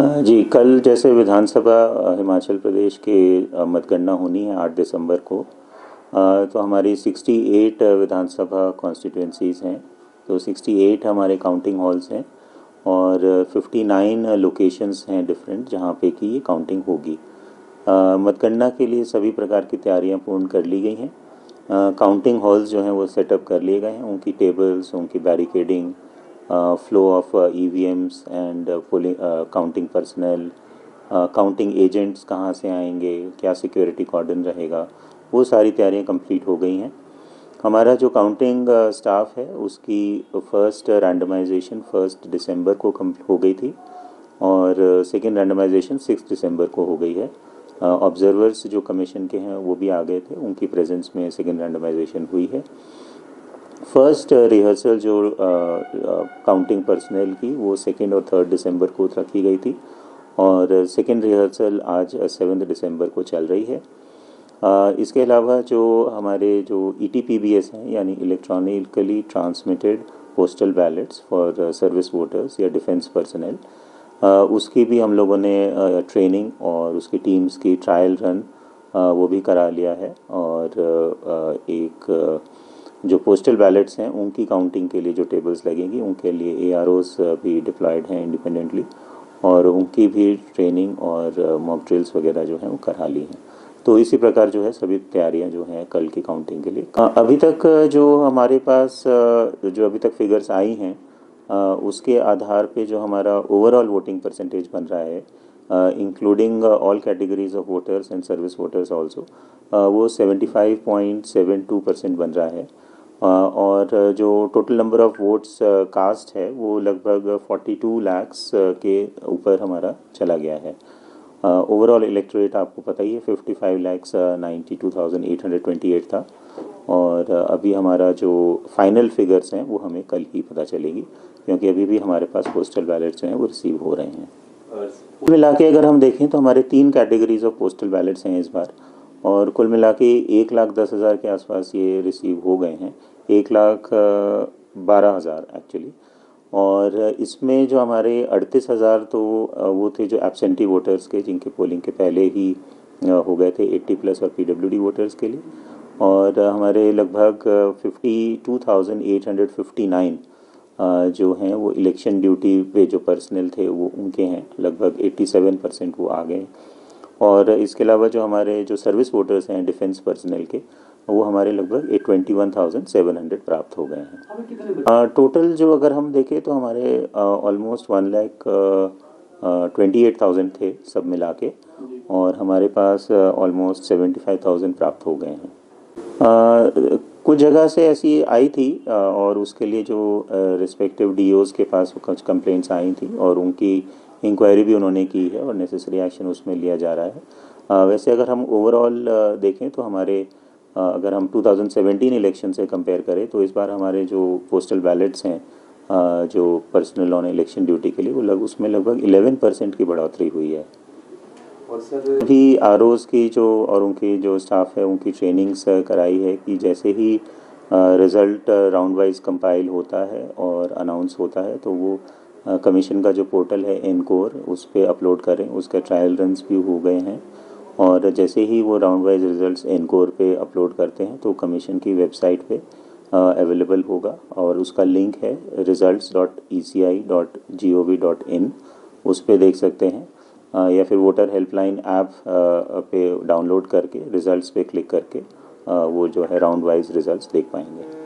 जी, कल जैसे विधानसभा हिमाचल प्रदेश के मतगणना होनी है 8 दिसंबर को। तो हमारी 68 विधानसभा कॉन्स्टिट्यूंसीज़ हैं। तो 68 हमारे काउंटिंग हॉल्स हैं और 59 लोकेशंस हैं डिफरेंट जहाँ पे कि ये काउंटिंग होगी। मतगणना के लिए सभी प्रकार की तैयारियां पूर्ण कर ली गई हैं। काउंटिंग हॉल्स जो हैं वो सेटअप कर लिए गए हैं, उनकी टेबल्स, उनकी barricading, flow of EVMs and polling counting personal, counting agents कहाँ से आएंगे, क्या सिक्योरिटी कॉर्डन रहेगा, वो सारी तैयारियां कंप्लीट हो गई हैं। हमारा जो काउंटिंग स्टाफ है उसकी फर्स्ट रैंडमाइजेशन 1 दिसंबर को हो गई थी और सेकेंड रैंडमाइजेशन 6 दिसंबर को हो गई है। ऑब्जर्वर्स जो कमीशन के हैं वो भी आ गए थे, उनकी प्रेजेंस में सेकेंड रैंडमाइजेशन हुई है। फर्स्ट रिहर्सल जो काउंटिंग पर्सनल की वो 2 और 3 दिसंबर को रखी गई थी और सेकेंड रिहर्सल आज 7 दिसंबर को चल रही है। इसके अलावा जो हमारे जो ETPBS हैं यानी electronically transmitted postal ballets for service voters या डिफेंस पर्सनल, उसकी भी हम लोगों ने ट्रेनिंग और उसकी टीम्स की ट्रायल रन वो भी करा लिया है। और एक जो पोस्टल बैलेट्स हैं उनकी काउंटिंग के लिए जो टेबल्स लगेंगी उनके लिए AROs भी डिप्लॉयड हैं इंडिपेंडेंटली और उनकी भी ट्रेनिंग और मॉक ड्रिल्स वगैरह जो हैं वो करा ली हैं। तो इसी प्रकार जो है सभी तैयारियां जो हैं कल की काउंटिंग के लिए। अभी तक जो हमारे पास जो अभी तक फिगर्स आई हैं उसके आधार पे जो हमारा ओवरऑल वोटिंग परसेंटेज बन रहा है including all categories of voters and service voters also, वो 75.72% बन रहा है। और जो total number of votes cast है वो लगभग 42 लाख्स के ऊपर हमारा चला गया है। ओवरऑल इलेक्टोरेट आपको पता ही है 55,92,828 था और अभी हमारा जो फाइनल फिगर्स हैं वो हमें कल ही पता चलेगी, क्योंकि अभी भी हमारे पास पोस्टल बैलेट्स जो हैं वो रिसीव हो रहे हैं। कुल मिला के अगर हम देखें तो हमारे 3 कैटेगरीज ऑफ पोस्टल बैलेट्स हैं इस बार और कुल मिला के 1,10,000 के आसपास ये रिसीव हो गए हैं, 1,12,000 एक्चुअली। और इसमें जो हमारे 38,000 तो वो थे जो एब्सेंटी वोटर्स के, जिनके पोलिंग के पहले ही हो गए थे 80+ और PWD वोटर्स के लिए। और हमारे लगभग 52,859 जो हैं वो इलेक्शन ड्यूटी पे जो पर्सनल थे वो उनके हैं, लगभग 87% वो आ गए। और इसके अलावा जो हमारे जो सर्विस वोटर्स हैं डिफेंस पर्सनल के, वो हमारे लगभग 21,700 प्राप्त हो गए हैं। टोटल जो अगर हम देखें तो हमारे ऑलमोस्ट 1,28,000 थे सब मिला के और हमारे पास ऑलमोस्ट 75,000 प्राप्त हो गए हैं। कुछ जगह से ऐसी आई थी और उसके लिए जो रिस्पेक्टिव DOs के पास कुछ कंप्लेंट्स आई थी और उनकी इंक्वायरी भी उन्होंने की है और नेसेसरी एक्शन उसमें लिया जा रहा है। वैसे अगर हम ओवरऑल देखें तो हमारे अगर हम 2017 इलेक्शन से कंपेयर करें तो इस बार हमारे जो पोस्टल बैलेट्स हैं जो पर्सनल ऑन इलेक्शन ड्यूटी के लिए वो उसमें लगभग 11% की बढ़ोतरी हुई है। और सर भी ROs की जो और उनकी जो स्टाफ है उनकी ट्रेनिंग्स कराई है कि जैसे ही रिज़ल्ट राउंड वाइज कंपाइल होता है और अनाउंस होता है तो वो कमीशन का जो पोर्टल है एनकोर उस पर अपलोड करें। उसके ट्रायल रन्स भी हो गए हैं और जैसे ही वो राउंड वाइज रिज़ल्ट्स एनकोर पे अपलोड करते हैं तो कमीशन की वेबसाइट पे अवेलेबल होगा और उसका लिंक है results.eci.gov.in, उस पर देख सकते हैं या फिर वोटर हेल्पलाइन ऐप पे डाउनलोड करके रिज़ल्ट्स पे क्लिक करके वो जो है राउंड वाइज रिज़ल्ट्स देख पाएंगे।